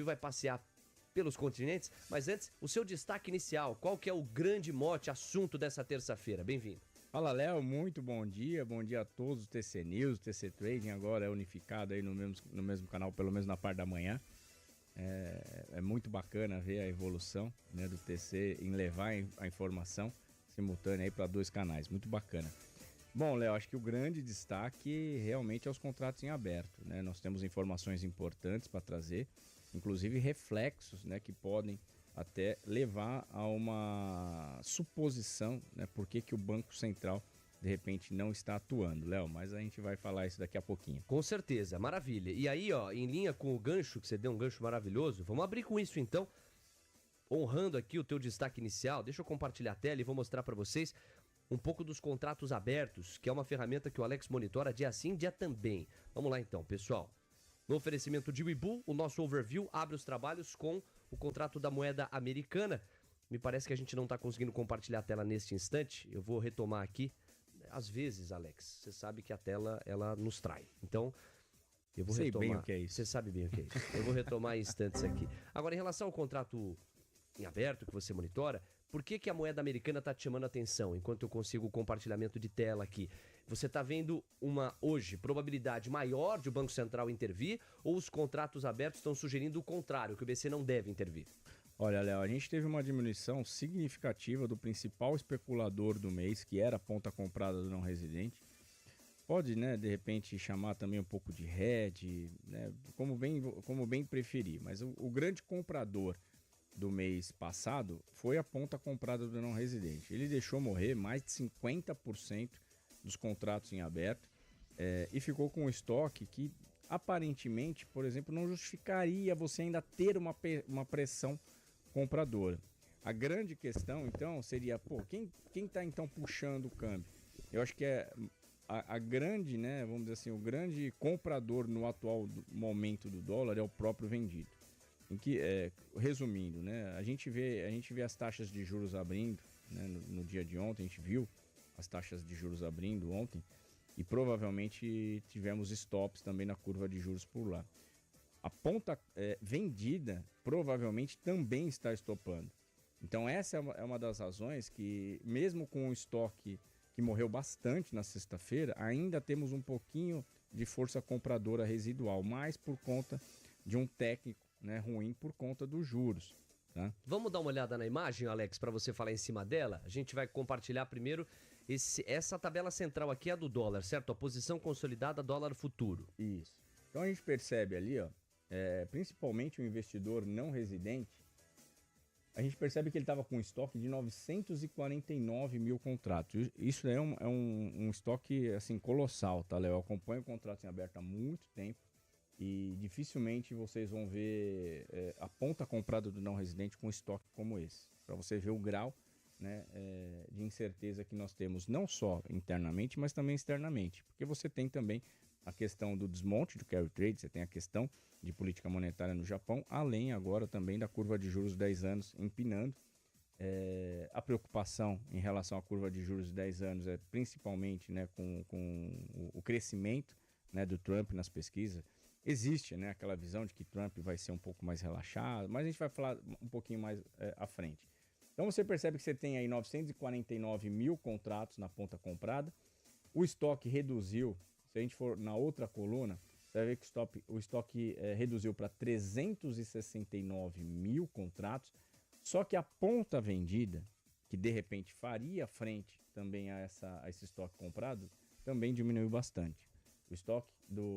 vai passear pelos continentes, mas antes, o seu destaque inicial, qual que é o grande mote, assunto dessa terça-feira? Bem-vindo. Fala, Léo, muito bom dia a todos, o TC News, o TC Trading agora é unificado aí no mesmo canal, pelo menos na parte da manhã. É muito bacana ver a evolução, né, do TC em levar a informação simultânea aí para 2 canais, muito bacana. Bom, Léo, acho que o grande destaque realmente é os contratos em aberto, né? Nós temos informações importantes para trazer, inclusive reflexos, né, que podem até levar a uma suposição, né, por que o Banco Central de repente não está atuando, Léo, mas a gente vai falar isso daqui a pouquinho. Com certeza, maravilha. E aí, ó, em linha com o gancho, que você deu um gancho maravilhoso, vamos abrir com isso então, honrando aqui o teu destaque inicial. Deixa eu compartilhar a tela e vou mostrar para vocês um pouco dos contratos abertos, que é uma ferramenta que o Alex monitora dia sim, dia também. Vamos lá então, pessoal. No oferecimento de Webull, o nosso overview abre os trabalhos com o contrato da moeda americana. Me parece que a gente não está conseguindo compartilhar a tela neste instante. Eu vou retomar aqui. Às vezes, Alex, você sabe que a tela, ela nos trai. Então, eu vou retomar. Sei bem o que é isso. Você sabe bem o que é isso. Eu vou retomar em instantes aqui. Agora, em relação ao contrato em aberto que você monitora, por que a moeda americana está te chamando a atenção enquanto eu consigo o compartilhamento de tela aqui? Você está vendo hoje, probabilidade maior de o Banco Central intervir ou os contratos abertos estão sugerindo o contrário, que o BC não deve intervir? Olha, Léo, a gente teve uma diminuição significativa do principal especulador do mês, que era a ponta comprada do não residente. Pode, né, de repente chamar também um pouco de hedge, né, como bem preferir, mas o grande comprador do mês passado foi a ponta comprada do não residente. Ele deixou morrer mais de 50% dos contratos em aberto e ficou com um estoque que aparentemente, por exemplo, não justificaria você ainda ter uma pressão compradora. A grande questão então seria, quem está então puxando o câmbio? Eu acho que a grande, né, vamos dizer assim, o grande comprador no atual momento do dólar é o próprio vendido. Resumindo, né, a gente vê as taxas de juros abrindo, né, no dia de ontem, a gente viu as taxas de juros abrindo ontem e provavelmente tivemos stops também na curva de juros por lá. A ponta vendida provavelmente também está estopando. Então essa é uma das razões que, mesmo com o estoque que morreu bastante na sexta-feira, ainda temos um pouquinho de força compradora residual, mais por conta de um técnico, né, ruim por conta dos juros. Tá? Vamos dar uma olhada na imagem, Alex, para você falar em cima dela? A gente vai compartilhar primeiro essa tabela central aqui é a do dólar, certo? A posição consolidada dólar futuro. Isso. Então a gente percebe ali, ó, principalmente o investidor não residente, a gente percebe que ele estava com um estoque de 949 mil contratos. Isso é um estoque assim, colossal, tá, Léo? Eu acompanho contratos em aberto há muito tempo e dificilmente vocês vão ver a ponta comprada do não residente com estoque como esse. Para você ver o grau, né, de incerteza que nós temos, não só internamente, mas também externamente. Porque você tem também a questão do desmonte do carry trade, você tem a questão de política monetária no Japão, além agora também da curva de juros de 10 anos empinando. A preocupação em relação à curva de juros de 10 anos é principalmente, né, com o crescimento, né, do Trump nas pesquisas. Existe, né, aquela visão de que Trump vai ser um pouco mais relaxado, mas a gente vai falar um pouquinho mais à frente. Então você percebe que você tem aí 949 mil contratos na ponta comprada, o estoque reduziu. Se a gente for na outra coluna, você vai ver que o estoque reduziu para 369 mil contratos, só que a ponta vendida, que de repente faria frente também a esse estoque comprado, também diminuiu bastante. O estoque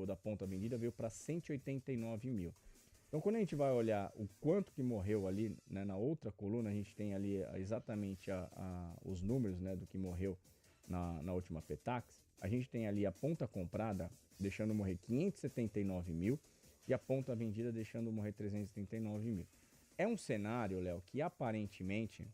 da ponta vendida veio para 189 mil. Então, quando a gente vai olhar o quanto que morreu ali, né, na outra coluna, a gente tem ali exatamente os números, né, do que morreu na última Petax. A gente tem ali a ponta comprada deixando morrer 579 mil e a ponta vendida deixando morrer 339 mil. É um cenário, Léo, que aparentemente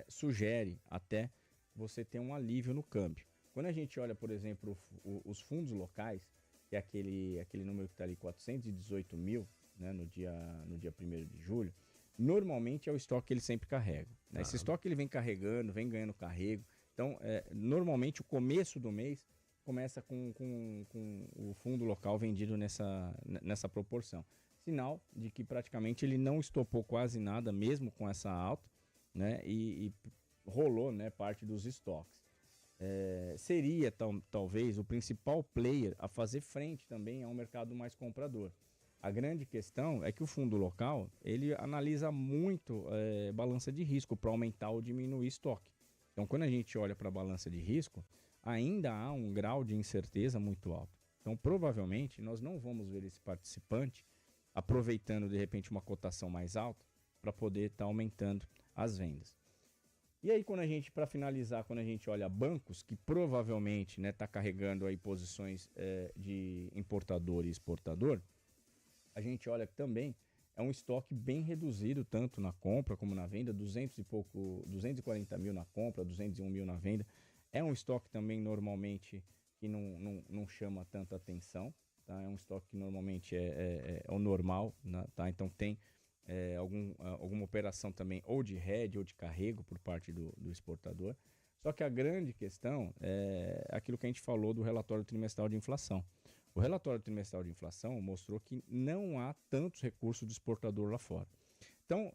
sugere até você ter um alívio no câmbio. Quando a gente olha, por exemplo, os fundos locais, que é aquele número que está ali, 418 mil, né, no dia 1º de julho, normalmente é o estoque que ele sempre carrega. Né? Esse estoque ele vem carregando, vem ganhando carrego. Então, normalmente o começo do mês começa com o fundo local vendido nessa proporção. sinal de que praticamente ele não estopou quase nada, mesmo com essa alta, né? E rolou, né, parte dos estoques. Seria talvez o principal player a fazer frente também ao mercado mais comprador. A grande questão é que o fundo local ele analisa muito balança de risco para aumentar ou diminuir estoque. Então, quando a gente olha para a balança de risco, ainda há um grau de incerteza muito alto. Então, provavelmente, nós não vamos ver esse participante aproveitando, de repente, uma cotação mais alta para poder estar aumentando as vendas. E aí, para finalizar, quando a gente olha bancos, que provavelmente está carregando aí posições de importador e exportador, a gente olha que também é um estoque bem reduzido, tanto na compra como na venda, 240 mil na compra, 201 mil na venda. É um estoque também normalmente que não chama tanta atenção, tá? É um estoque que normalmente é o normal, né? Tá? Então tem alguma operação também ou de hedge ou de carrego por parte do exportador. Só que a grande questão é aquilo que a gente falou do relatório trimestral de inflação. O relatório trimestral de inflação mostrou que não há tantos recursos do exportador lá fora. Então,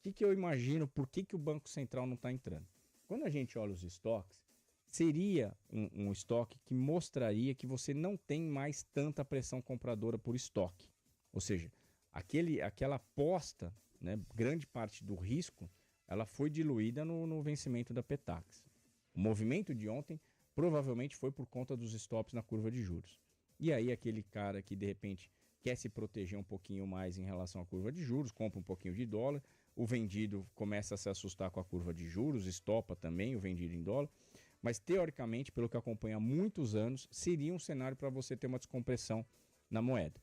o que eu imagino, por que o Banco Central não está entrando? Quando a gente olha os estoques, seria um estoque que mostraria que você não tem mais tanta pressão compradora por estoque. Ou seja, aquela aposta, né, grande parte do risco, ela foi diluída no vencimento da Petax. O movimento de ontem provavelmente foi por conta dos stops na curva de juros. E aí aquele cara que de repente quer se proteger um pouquinho mais em relação à curva de juros, compra um pouquinho de dólar, o vendido começa a se assustar com a curva de juros, estopa também o vendido em dólar. Mas teoricamente, pelo que acompanha há muitos anos, seria um cenário para você ter uma descompressão na moeda.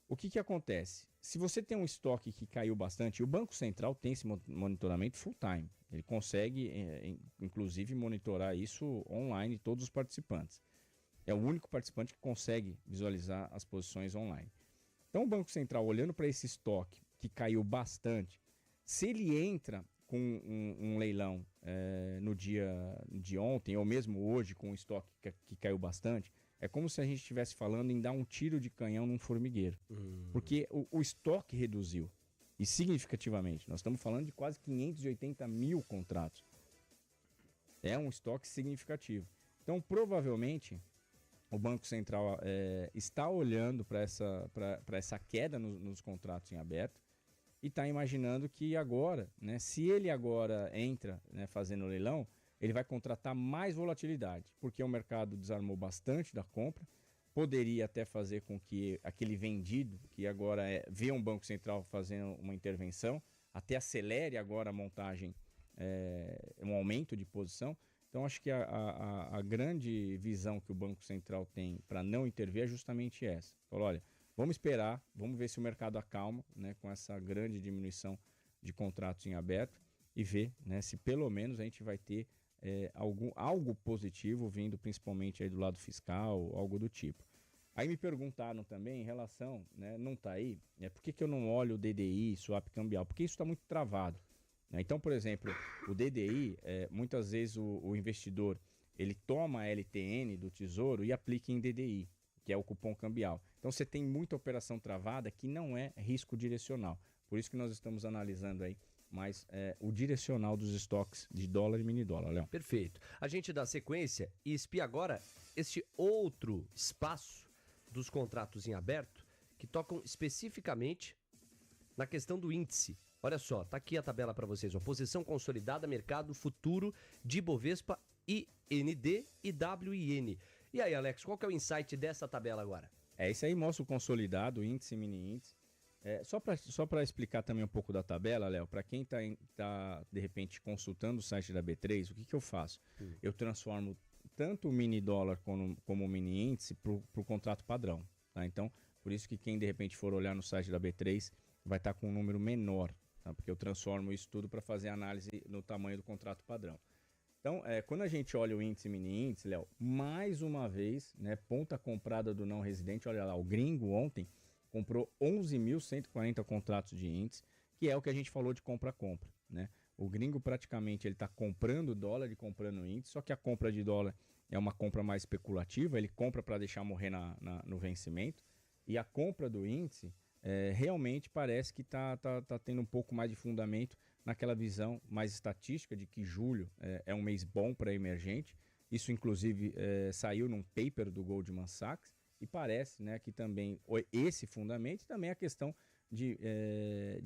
O que acontece? Se você tem um estoque que caiu bastante, o Banco Central tem esse monitoramento full time. Ele consegue, inclusive, monitorar isso online, todos os participantes. É o único participante que consegue visualizar as posições online. Então, o Banco Central, olhando para esse estoque que caiu bastante, se ele entra com um leilão no dia de ontem, ou mesmo hoje, com um estoque que caiu bastante, é como se a gente estivesse falando em dar um tiro de canhão num formigueiro. Porque o estoque reduziu, e significativamente. Nós estamos falando de quase 580 mil contratos. É um estoque significativo. Então, provavelmente, o Banco Central está olhando para essa queda nos contratos em aberto e está imaginando que agora, né, se ele agora entra, né, fazendo leilão, ele vai contratar mais volatilidade, porque o mercado desarmou bastante da compra, poderia até fazer com que aquele vendido, que agora vê um Banco Central fazendo uma intervenção, até acelere agora a montagem, um aumento de posição. Então, acho que a grande visão que o Banco Central tem para não intervir é justamente essa. Falou, olha, vamos esperar, vamos ver se o mercado acalma, né, com essa grande diminuição de contratos em aberto e ver, né, se pelo menos a gente vai ter algo positivo vindo principalmente aí do lado fiscal, algo do tipo. Aí me perguntaram também em relação, né, não está aí, por que eu não olho o DDI, swap cambial? Porque isso está muito travado. Então, por exemplo, o DDI, muitas vezes o investidor ele toma a LTN do Tesouro e aplica em DDI, que é o cupom cambial. Então, você tem muita operação travada que não é risco direcional. Por isso que nós estamos analisando aí mais o direcional dos estoques de dólar e mini dólar, Léo. Perfeito. A gente dá sequência e espia agora este outro espaço dos contratos em aberto que tocam especificamente na questão do índice. Olha só, tá aqui a tabela para vocês. Posição consolidada, mercado futuro de Bovespa, IND e WIN. E aí, Alex, qual que é o insight dessa tabela agora? Isso aí mostra o consolidado, índice e mini índice. Só para explicar também um pouco da tabela, Léo, para quem tá de repente consultando o site da B3, o que eu faço? Eu transformo tanto o mini dólar como o mini índice para o contrato padrão. Tá? Então, por isso que quem de repente for olhar no site da B3 vai estar com um número menor, tá? Porque eu transformo isso tudo para fazer análise no tamanho do contrato padrão. Então, quando a gente olha o índice e mini índice, Léo, mais uma vez, né, ponta comprada do não residente, olha lá, o gringo ontem comprou 11.140 contratos de índice, que é o que a gente falou de compra-compra, né? O gringo praticamente ele está comprando dólar e comprando índice, só que a compra de dólar é uma compra mais especulativa, ele compra para deixar morrer no vencimento, e a compra do índice realmente parece que tá tendo um pouco mais de fundamento naquela visão mais estatística de que julho é um mês bom para emergente. Isso, inclusive, saiu num paper do Goldman Sachs e parece, né, que também esse fundamento e também a questão de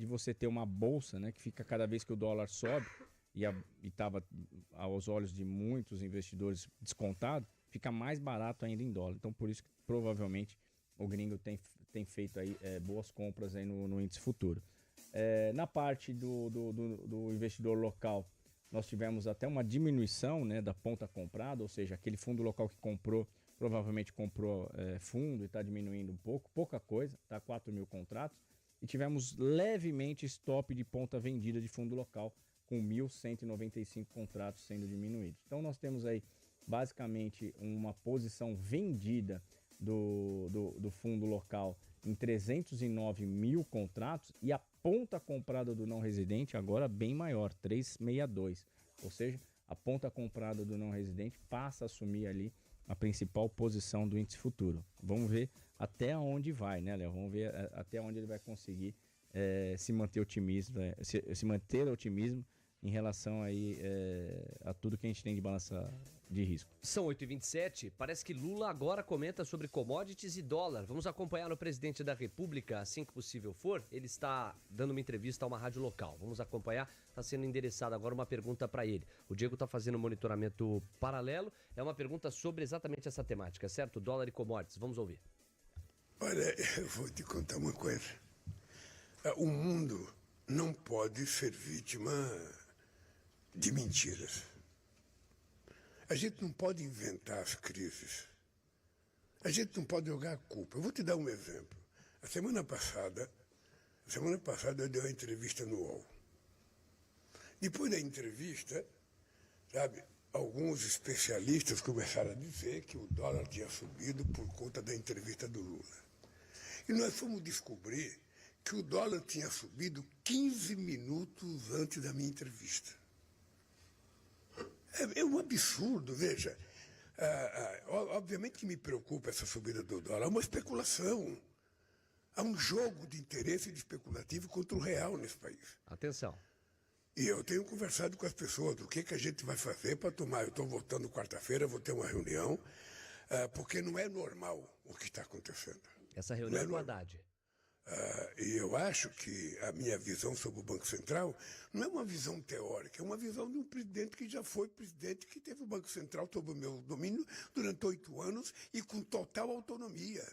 você ter uma bolsa, né, que fica cada vez que o dólar sobe e estava aos olhos de muitos investidores descontado, fica mais barato ainda em dólar. Então, por isso que provavelmente o gringo tem feito aí boas compras aí no índice futuro. Na parte do investidor local, nós tivemos até uma diminuição, né, da ponta comprada, ou seja, aquele fundo local que comprou, provavelmente comprou fundo e está diminuindo um pouco, pouca coisa, tá? 4 mil contratos. E tivemos levemente stop de ponta vendida de fundo local, com 1.195 contratos sendo diminuídos. Então nós temos aí basicamente uma posição vendida do fundo local em 309 mil contratos e a ponta comprada do não residente agora bem maior, 362. Ou seja, a ponta comprada do não residente passa a assumir ali a principal posição do índice futuro. Vamos ver até onde vai, né, Léo? Vamos ver até onde ele vai conseguir se manter otimismo em relação aí a tudo que a gente tem de balança de risco. São 8h27, parece que Lula agora comenta sobre commodities e dólar. Vamos acompanhar o presidente da República, assim que possível for. Ele está dando uma entrevista a uma rádio local. Vamos acompanhar, está sendo endereçada agora uma pergunta para ele. O Diego está fazendo um monitoramento paralelo, é uma pergunta sobre exatamente essa temática, certo? Dólar e commodities, vamos ouvir. Olha, eu vou te contar uma coisa. O mundo não pode ser vítima de mentiras. A gente não pode inventar as crises. A gente não pode jogar a culpa. Eu vou te dar um exemplo. A semana passada eu dei uma entrevista no UOL. Depois da entrevista, sabe, alguns especialistas começaram a dizer que o dólar tinha subido por conta da entrevista do Lula. E nós fomos descobrir que o dólar tinha subido 15 minutos antes da minha entrevista. É um absurdo, veja. Obviamente que me preocupa essa subida do dólar. É uma especulação. Há um jogo de interesse especulativo contra o real nesse país. Atenção. E eu tenho conversado com as pessoas do que a gente vai fazer para tomar. Eu estou voltando quarta-feira, vou ter uma reunião, porque não é normal o que está acontecendo. Essa reunião é com o Haddad. E eu acho que a minha visão sobre o Banco Central não é uma visão teórica, é uma visão de um presidente que já foi presidente, que teve o Banco Central sob o meu domínio durante 8 anos e com total autonomia.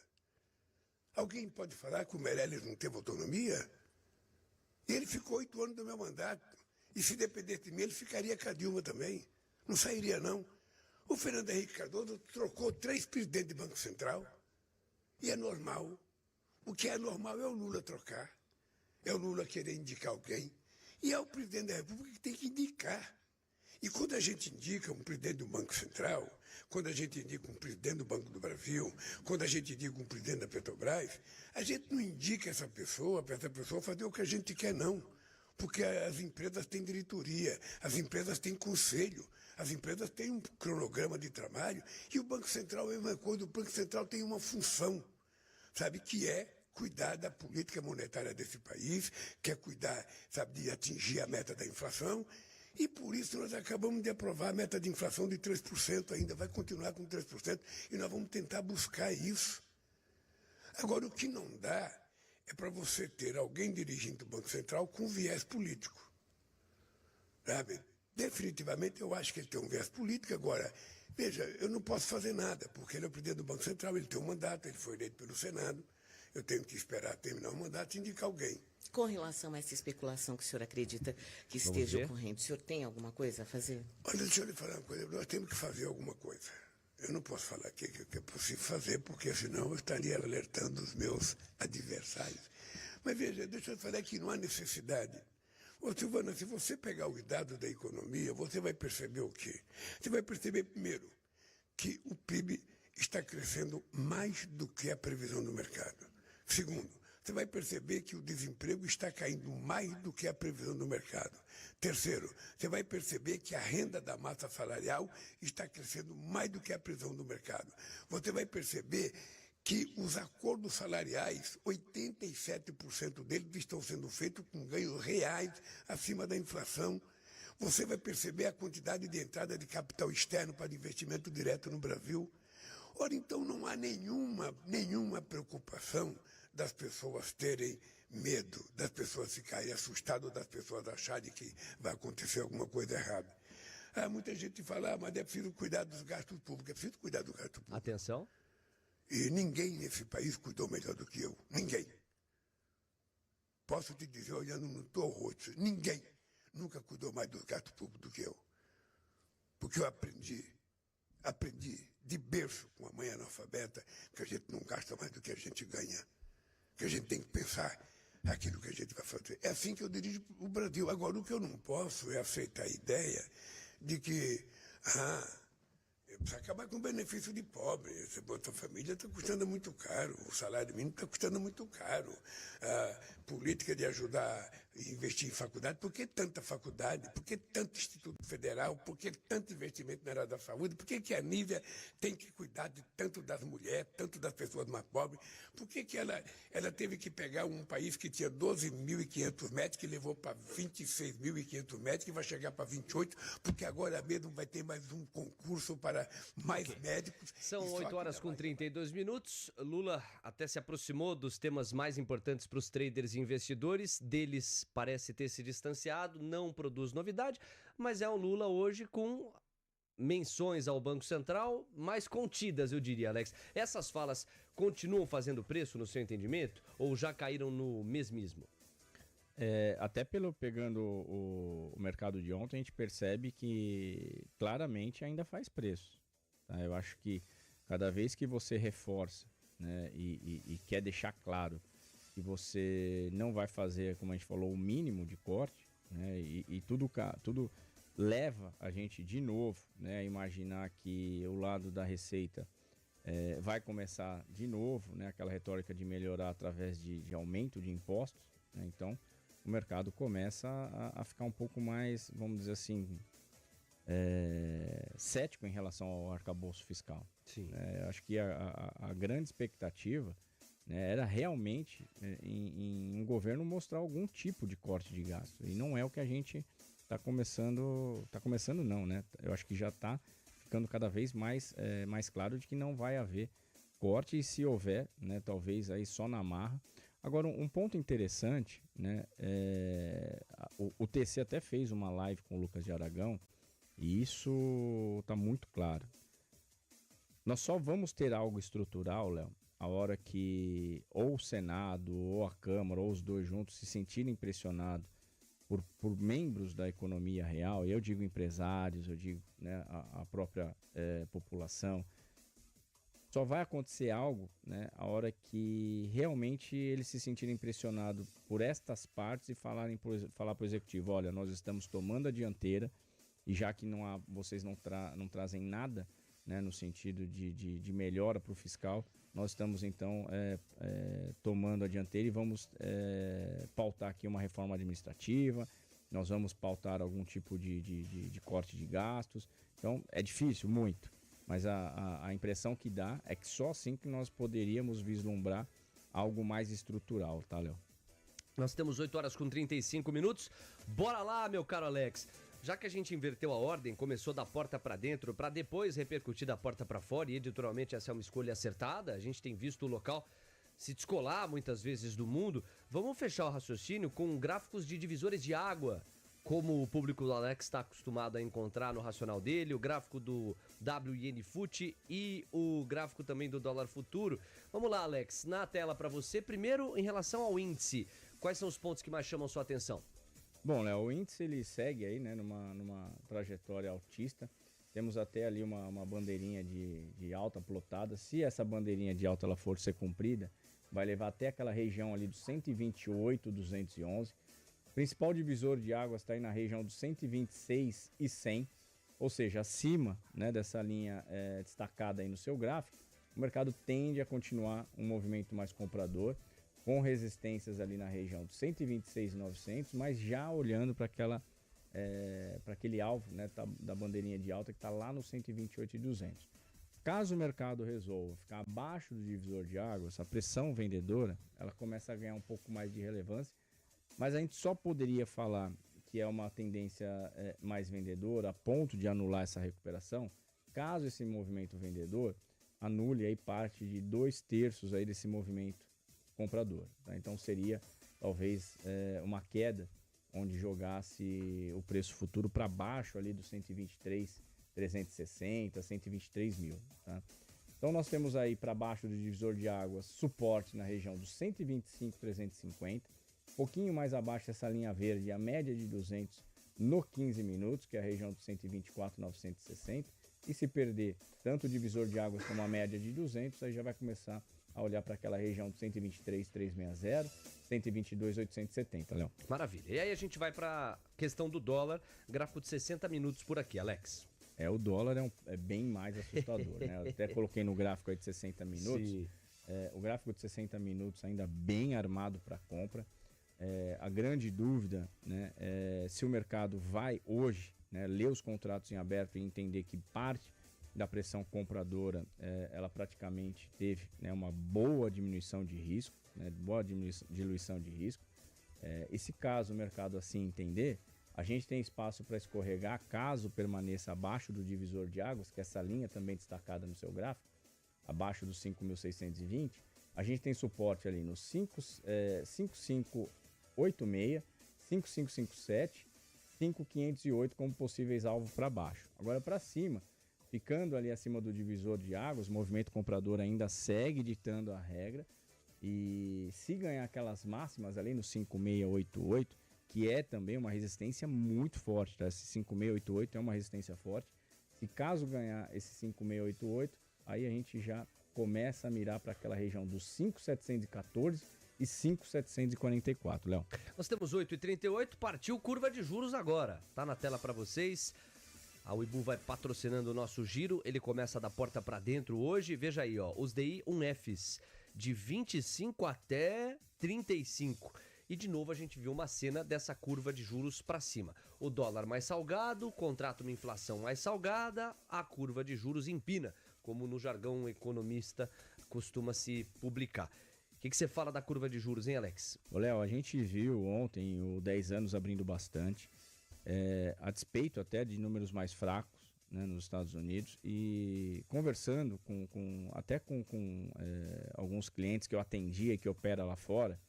Alguém pode falar que o Meirelles não teve autonomia? Ele ficou 8 anos do meu mandato. E se dependesse de mim, ele ficaria com a Dilma também. Não sairia, não. O Fernando Henrique Cardoso trocou 3 presidentes de Banco Central. E é normal. O que é normal é o Lula trocar. É o Lula querer indicar alguém. E é o presidente da República que tem que indicar. E quando a gente indica um presidente do Banco Central, quando a gente indica um presidente do Banco do Brasil, quando a gente indica um presidente da Petrobras, a gente não indica essa pessoa para essa pessoa fazer o que a gente quer, não. Porque as empresas têm diretoria, as empresas têm conselho, as empresas têm um cronograma de trabalho e o Banco Central é a mesma coisa. O Banco Central tem uma função, sabe, que é cuidar da política monetária desse país, que é cuidar, sabe, de atingir a meta da inflação. E por isso nós acabamos de aprovar a meta de inflação de 3% ainda, vai continuar com 3%, e nós vamos tentar buscar isso. Agora, o que não dá é para você ter alguém dirigindo o Banco Central com viés político. Sabe? Definitivamente eu acho que ele tem um viés político. Agora, veja, eu não posso fazer nada, porque ele é o presidente do Banco Central, ele tem um mandato, ele foi eleito pelo Senado, eu tenho que esperar terminar o mandato e indicar alguém. Com relação a essa especulação que o senhor acredita que esteja ocorrendo, o senhor tem alguma coisa a fazer? Olha, deixa eu lhe falar uma coisa, nós temos que fazer alguma coisa. Eu não posso falar aqui que é possível fazer, porque senão eu estaria alertando os meus adversários. Mas veja, deixa eu falar que não há necessidade. Ô, Silvana, se você pegar os dados da economia, você vai perceber o quê? Você vai perceber, primeiro, que o PIB está crescendo mais do que a previsão do mercado. Segundo, você vai perceber que o desemprego está caindo mais do que a previsão do mercado. Terceiro, você vai perceber que a renda da massa salarial está crescendo mais do que a previsão do mercado. Você vai perceber que os acordos salariais, 87% deles estão sendo feitos com ganhos reais acima da inflação. Você vai perceber a quantidade de entrada de capital externo para investimento direto no Brasil. Ora, então não há nenhuma preocupação das pessoas terem medo, das pessoas ficarem assustadas, das pessoas acharem que vai acontecer alguma coisa errada. Muita gente fala, mas é preciso cuidar dos gastos públicos. É preciso cuidar do gasto público. Atenção. E ninguém nesse país cuidou melhor do que eu. Ninguém. Posso te dizer, olhando no teu rosto, ninguém nunca cuidou mais dos gastos públicos do que eu. Porque eu aprendi de berço com a mãe analfabeta que a gente não gasta mais do que a gente ganha. Que a gente tem que pensar aquilo que a gente vai fazer. É assim que eu dirijo o Brasil. Agora, o que eu não posso é aceitar a ideia de que precisa acabar com o benefício de pobre. Essa Bolsa Família está custando muito caro, o salário mínimo está custando muito caro. A política de ajudar e investir em faculdade, por que tanta faculdade? Por que tanto Instituto Federal? Por que tanto investimento na área da saúde? Por que a Nívia tem que cuidar de tanto das mulheres, tanto das pessoas mais pobres? Por que ela teve que pegar um país que tinha 12.500 médicos, que levou para 26.500 médicos, e vai chegar para 28, porque agora mesmo vai ter mais um concurso para mais médicos. São 8 horas com 32 minutos. Lula até se aproximou dos temas mais importantes para os traders e investidores. Deles parece ter se distanciado, não produz novidade, mas é um Lula hoje com menções ao Banco Central mais contidas, eu diria, Alex. Essas falas continuam fazendo preço no seu entendimento ou já caíram no mesmismo? Até pegando o mercado de ontem, a gente percebe que claramente ainda faz preço. Tá? Eu acho que cada vez que você reforça, né, e quer deixar claro que você não vai fazer, como a gente falou, o mínimo de corte, né, e tudo leva a gente de novo, né, a imaginar que o lado da receita vai começar de novo, né, aquela retórica de melhorar através de aumento de impostos, né, então o mercado começa a ficar um pouco mais, vamos dizer assim, cético em relação ao arcabouço fiscal. Sim. Acho que a grande expectativa, né, era realmente em um governo mostrar algum tipo de corte de gasto. E não é o que a gente está começando não, né? Eu acho que já está ficando cada vez mais claro de que não vai haver corte, e se houver, né, talvez aí só na marra. Agora, um ponto interessante, né, o TC até fez uma live com o Lucas de Aragão, e isso está muito claro. Nós só vamos ter algo estrutural, Léo, a hora que ou o Senado, ou a Câmara, ou os dois juntos se sentirem pressionados por membros da economia real, e eu digo empresários, eu digo, né, a própria população. Só vai acontecer algo, né, a hora que realmente eles se sentirem pressionados por estas partes e falar para o executivo: olha, nós estamos tomando a dianteira, e já que vocês não trazem nada, né, no sentido de melhora para o fiscal, nós estamos então tomando a dianteira e vamos pautar aqui uma reforma administrativa, nós vamos pautar algum tipo de corte de gastos. Então é difícil, muito, mas a impressão que dá é que só assim que nós poderíamos vislumbrar algo mais estrutural, tá, Léo? Nós temos 8 horas com 35 minutos. Bora lá, meu caro Alex. Já que a gente inverteu a ordem, começou da porta para dentro, para depois repercutir da porta para fora, e editorialmente essa é uma escolha acertada, a gente tem visto o local se descolar muitas vezes do mundo. Vamos fechar o raciocínio com gráficos de divisores de água, como o público do Alex está acostumado a encontrar no racional dele, o gráfico do WIN FUT e o gráfico também do dólar futuro. Vamos lá, Alex, na tela para você. Primeiro, em relação ao índice, quais são os pontos que mais chamam sua atenção? Bom, Léo, o índice ele segue aí, né, numa trajetória altista. Temos até ali uma bandeirinha de alta plotada. Se essa bandeirinha de alta ela for ser cumprida, vai levar até aquela região ali dos 128, 211. O principal divisor de águas está aí na região dos 126 e 100, ou seja, acima, né, dessa linha destacada aí no seu gráfico. O mercado tende a continuar um movimento mais comprador, com resistências ali na região dos 126.900, mas já olhando para aquele alvo, né, da bandeirinha de alta que está lá no 128.200. Caso o mercado resolva ficar abaixo do divisor de águas, a pressão vendedora ela começa a ganhar um pouco mais de relevância, mas a gente só poderia falar que é uma tendência mais vendedora a ponto de anular essa recuperação, caso esse movimento vendedor anule aí parte de 2/3 aí desse movimento comprador. Tá? Então seria talvez uma queda onde jogasse o preço futuro para baixo ali dos 123.360, 123 mil. Tá? Então nós temos aí para baixo do divisor de águas suporte na região dos 125.350, um pouquinho mais abaixo dessa linha verde, a média de 200 no 15 minutos, que é a região dos 124.960, e se perder tanto o divisor de águas como a média de 200, aí já vai começar a olhar para aquela região de 123.360, 122.870, Léo. Maravilha. E aí a gente vai para questão do dólar, gráfico de 60 minutos por aqui, Alex. O dólar é bem mais assustador, né? Eu até coloquei no gráfico aí de 60 minutos. O gráfico de 60 minutos ainda bem armado para compra. A grande dúvida, né, é se o mercado vai hoje, né, ler os contratos em aberto e entender que parte da pressão compradora ela praticamente teve, né, uma boa diminuição de risco, né, boa diluição de risco. E se caso o mercado assim entender, a gente tem espaço para escorregar caso permaneça abaixo do divisor de águas, que é essa linha também destacada no seu gráfico, abaixo dos 5.620, a gente tem suporte ali nos 5.586, 5.557, 5.508 como possíveis alvos para baixo. Agora para cima, ficando ali acima do divisor de águas, o movimento comprador ainda segue ditando a regra, e se ganhar aquelas máximas ali no 5.688, que é também uma resistência muito forte, tá? Esse 5.688 é uma resistência forte. Se caso ganhar esse 5.688, aí a gente já começa a mirar para aquela região dos 5.714 e 5.744, Léo. Nós temos 8h38, partiu curva de juros agora. Tá na tela para vocês. A Webull vai patrocinando o nosso giro. Ele começa da porta para dentro hoje. Veja aí, ó, os DI 1Fs de 25 até 35. E de novo a gente viu uma cena dessa curva de juros para cima. O dólar mais salgado, contrato uma inflação mais salgada, a curva de juros empina, como no jargão economista costuma se publicar. O que você fala da curva de juros, hein, Alex? Léo, a gente viu ontem o 10 anos abrindo bastante, a despeito até de números mais fracos, né, nos Estados Unidos, e conversando com alguns clientes que eu atendia e que opera lá fora,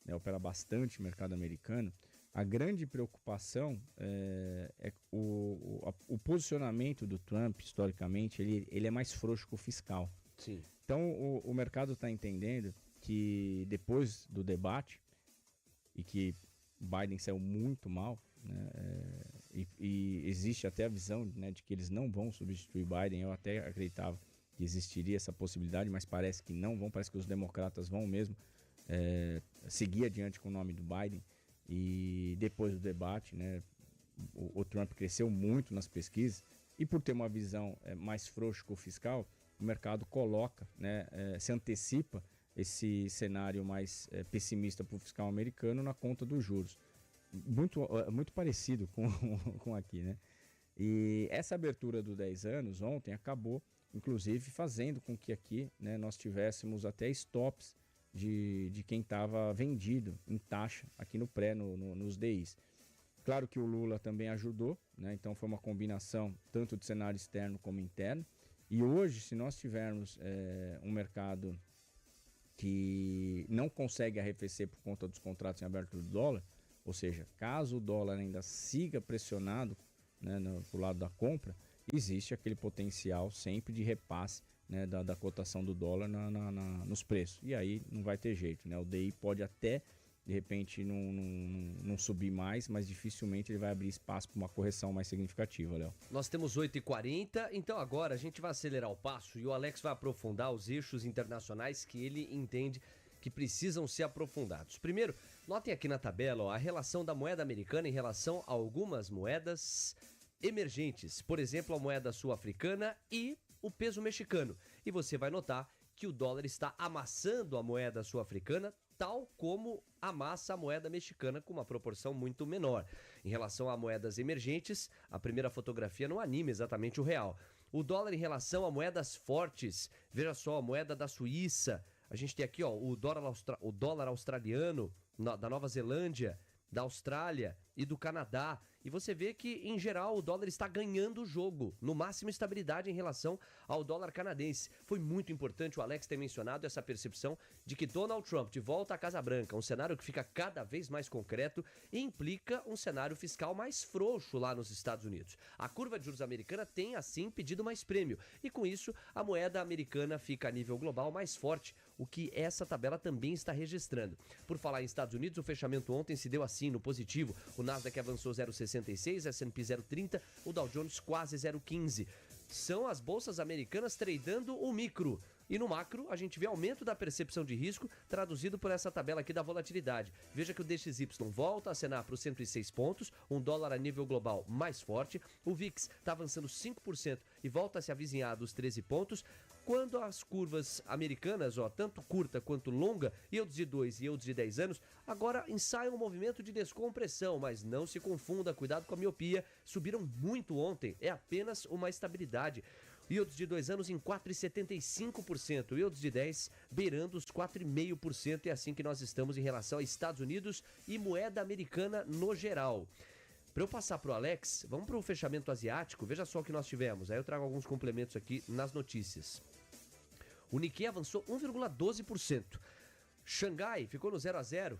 né, opera bastante o mercado americano, a grande preocupação é o posicionamento do Trump, historicamente, ele é mais frouxo que o fiscal. Sim. Então o mercado está entendendo que depois do debate, e que Biden saiu muito mal, né, e existe até a visão, né, de que eles não vão substituir Biden. Eu até acreditava que existiria essa possibilidade, mas parece que não vão, parece que os democratas vão mesmo seguir adiante com o nome do Biden. E depois do debate, né, o Trump cresceu muito nas pesquisas, e por ter uma visão mais frouxa que o fiscal, o mercado coloca, né, se antecipa esse cenário mais pessimista para o fiscal americano na conta dos juros. Muito parecido com aqui, né? E essa abertura do 10 anos ontem acabou, inclusive, fazendo com que aqui, né, nós tivéssemos até stops de quem estava vendido em taxa aqui no pré, nos DIs. Claro que o Lula também ajudou, né? Então foi uma combinação tanto de cenário externo como interno. E hoje, se nós tivermos um mercado que não consegue arrefecer por conta dos contratos em aberto do dólar, ou seja, caso o dólar ainda siga pressionado, né, pro lado da compra, existe aquele potencial sempre de repasse, né, da cotação do dólar nos preços. E aí não vai ter jeito, né? O DI pode até, de repente, não subir mais, mas dificilmente ele vai abrir espaço para uma correção mais significativa, Léo. Nós temos 8h40, então agora a gente vai acelerar o passo e o Alex vai aprofundar os eixos internacionais que ele entende que precisam ser aprofundados. Primeiro, notem aqui na tabela, ó, a relação da moeda americana em relação a algumas moedas emergentes, por exemplo, a moeda sul-africana e o peso mexicano. E você vai notar que o dólar está amassando a moeda sul-africana, tal como amassa a moeda mexicana, com uma proporção muito menor. Em relação a moedas emergentes, a primeira fotografia não anima exatamente o real. O dólar em relação a moedas fortes, veja só, a moeda da Suíça, a gente tem aqui ó, o dólar australiano, da Nova Zelândia, da Austrália e do Canadá. E você vê que, em geral, o dólar está ganhando o jogo, no máximo estabilidade em relação ao dólar canadense. Foi muito importante o Alex ter mencionado essa percepção de que Donald Trump, de volta à Casa Branca, um cenário que fica cada vez mais concreto e implica um cenário fiscal mais frouxo lá nos Estados Unidos. A curva de juros americana tem, assim, pedido mais prêmio. E, com isso, a moeda americana fica a nível global mais forte, o que essa tabela também está registrando. Por falar em Estados Unidos, o fechamento ontem se deu assim, no positivo. O Nasdaq avançou 0,66, S&P 0,30, o Dow Jones quase 0,15. São as bolsas americanas tradando o micro. E no macro, a gente vê aumento da percepção de risco, traduzido por essa tabela aqui da volatilidade. Veja que o DXY volta a acenar para os 106 pontos, um dólar a nível global mais forte. O VIX está avançando 5% e volta a se avizinhar dos 13 pontos. Quando as curvas americanas, tanto curta quanto longa, yields de 2 e yields de 10 anos, agora ensaiam um movimento de descompressão, mas não se confunda, cuidado com a miopia, subiram muito ontem, é apenas uma estabilidade. Yields de 2 anos em 4,75%, yields de 10 beirando os 4,5%, é assim que nós estamos em relação a Estados Unidos e moeda americana no geral. Para eu passar para o Alex, vamos para o fechamento asiático, veja só o que nós tivemos, aí eu trago alguns complementos aqui nas notícias. O Nikkei avançou 1,12%, Xangai ficou no 0 a 0,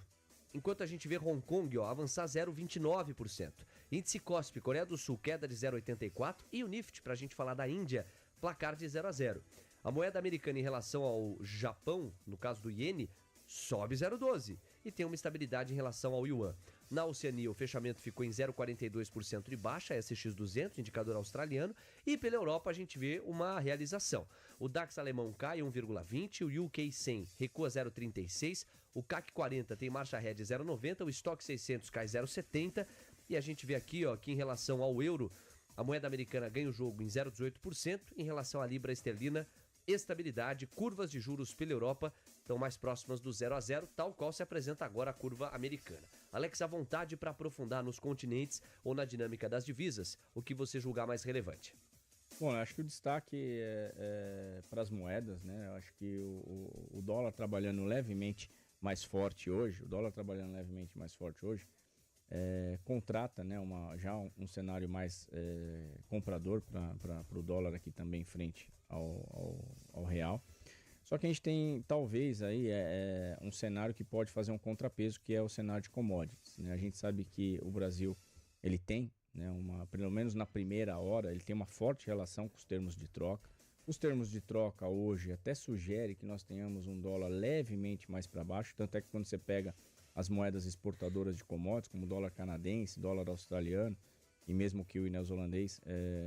enquanto a gente vê Hong Kong avançar 0,29%. Índice KOSPI, Coreia do Sul, queda de 0,84%, e o Nifty, para a gente falar da Índia, placar de 0 a 0. A moeda americana em relação ao Japão, no caso do iene, sobe 0,12% e tem uma estabilidade em relação ao yuan. Na Oceania, o fechamento ficou em 0,42% de baixa, SX200, indicador australiano, e pela Europa a gente vê uma realização. O DAX alemão cai 1,20%, o UK 100 recua 0,36%, o CAC 40 tem marcha ré de 0,90%, o Stock 600 cai 0,70%, e a gente vê aqui que em relação ao euro, a moeda americana ganha o jogo em 0,18%, em relação à libra esterlina, estabilidade, curvas de juros pela Europa estão mais próximas do 0 a 0, tal qual se apresenta agora a curva americana. Alex, à vontade para aprofundar nos continentes ou na dinâmica das divisas, o que você julgar mais relevante. Bom, eu acho que o destaque é para as moedas, né? Eu acho que o dólar trabalhando levemente mais forte hoje, contrata, né, já um cenário mais comprador para o dólar aqui também em frente ao real. Só que a gente tem talvez aí um cenário que pode fazer um contrapeso, que é o cenário de commodities, né? A gente sabe que o Brasil ele tem, né, pelo menos na primeira hora, ele tem uma forte relação com os termos de troca. Os termos de troca hoje até sugere que nós tenhamos um dólar levemente mais para baixo, tanto é que quando você pega as moedas exportadoras de commodities, como o dólar canadense, dólar australiano e mesmo o kiwi neozelandês,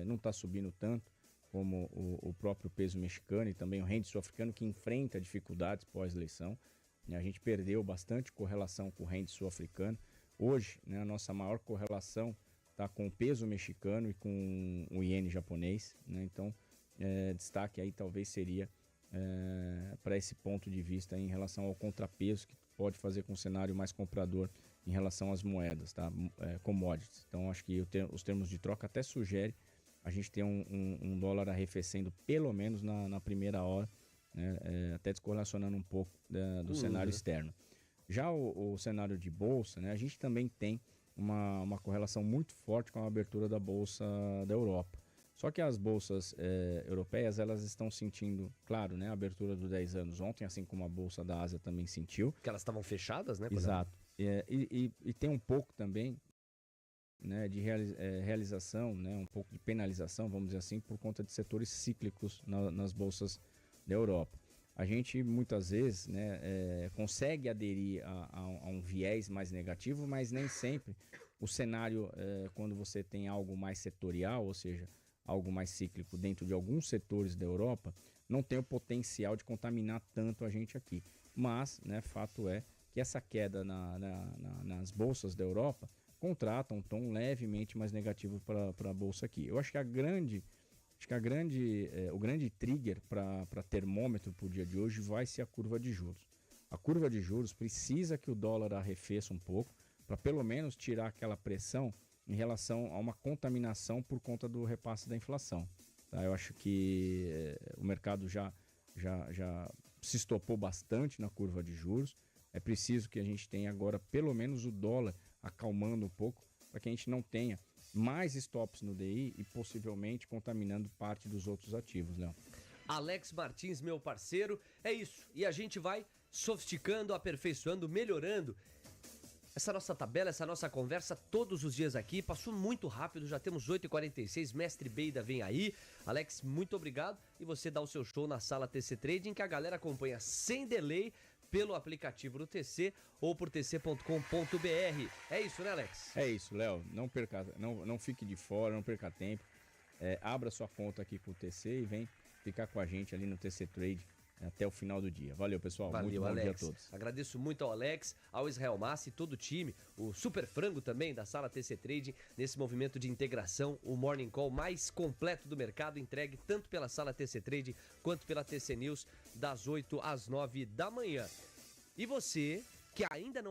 não está subindo tanto como o próprio peso mexicano e também o rand sul-africano, que enfrenta dificuldades pós-eleição. A gente perdeu bastante correlação com o rand sul-africano. Hoje, né, a nossa maior correlação está com o peso mexicano e com o iene japonês, né? Então, destaque aí talvez seria para esse ponto de vista em relação ao contrapeso, que pode fazer com um cenário mais comprador em relação às moedas, tá? Commodities. Então, acho que os termos de troca até sugere a gente ter um dólar arrefecendo pelo menos na primeira hora, né? Até descorrelacionando um pouco do cenário externo. Já o cenário de bolsa, né? A gente também tem uma correlação muito forte com a abertura da bolsa da Europa. Só que as bolsas europeias, elas estão sentindo, claro, né, a abertura do 10 anos ontem, assim como a bolsa da Ásia também sentiu. Porque elas estavam fechadas, né? Exato. E tem um pouco também, né, de realização, né, um pouco de penalização, vamos dizer assim, por conta de setores cíclicos nas bolsas da Europa. A gente muitas vezes, né, consegue aderir a um viés mais negativo, mas nem sempre o cenário, quando você tem algo mais setorial, ou seja, algo mais cíclico dentro de alguns setores da Europa, não tem o potencial de contaminar tanto a gente aqui. Mas, né, fato é que essa queda nas bolsas da Europa contrata um tom levemente mais negativo para a bolsa aqui. Eu acho que o grande trigger para termômetro para o dia de hoje vai ser a curva de juros. A curva de juros precisa que o dólar arrefeça um pouco para pelo menos tirar aquela pressão em relação a uma contaminação por conta do repasse da inflação. Tá? Eu acho que o mercado já se estopou bastante na curva de juros. É preciso que a gente tenha agora pelo menos o dólar acalmando um pouco, para que a gente não tenha mais stops no DI e possivelmente contaminando parte dos outros ativos, Léo. Alex Martins, meu parceiro, é isso. E a gente vai sofisticando, aperfeiçoando, melhorando essa nossa tabela, essa nossa conversa todos os dias aqui. Passou muito rápido, já temos 8h46, Mestre Beida vem aí. Alex, muito obrigado. E você dá o seu show na sala TC Trading, que a galera acompanha sem delay pelo aplicativo do TC ou por tc.com.br. É isso, né, Alex? É isso, Léo. Não fique de fora, não perca tempo. Abra sua conta aqui com o TC e vem ficar com a gente ali no TC Trade até o final do dia. Valeu, pessoal. Valeu, muito bom Alex. dia a todos. Agradeço muito ao Alex, ao Israel Massi, todo o time, o Super Frango também da sala TC Trading, nesse movimento de integração, o Morning Call mais completo do mercado, entregue tanto pela sala TC Trading quanto pela TC News, das 8 às 9 da manhã. E você que ainda não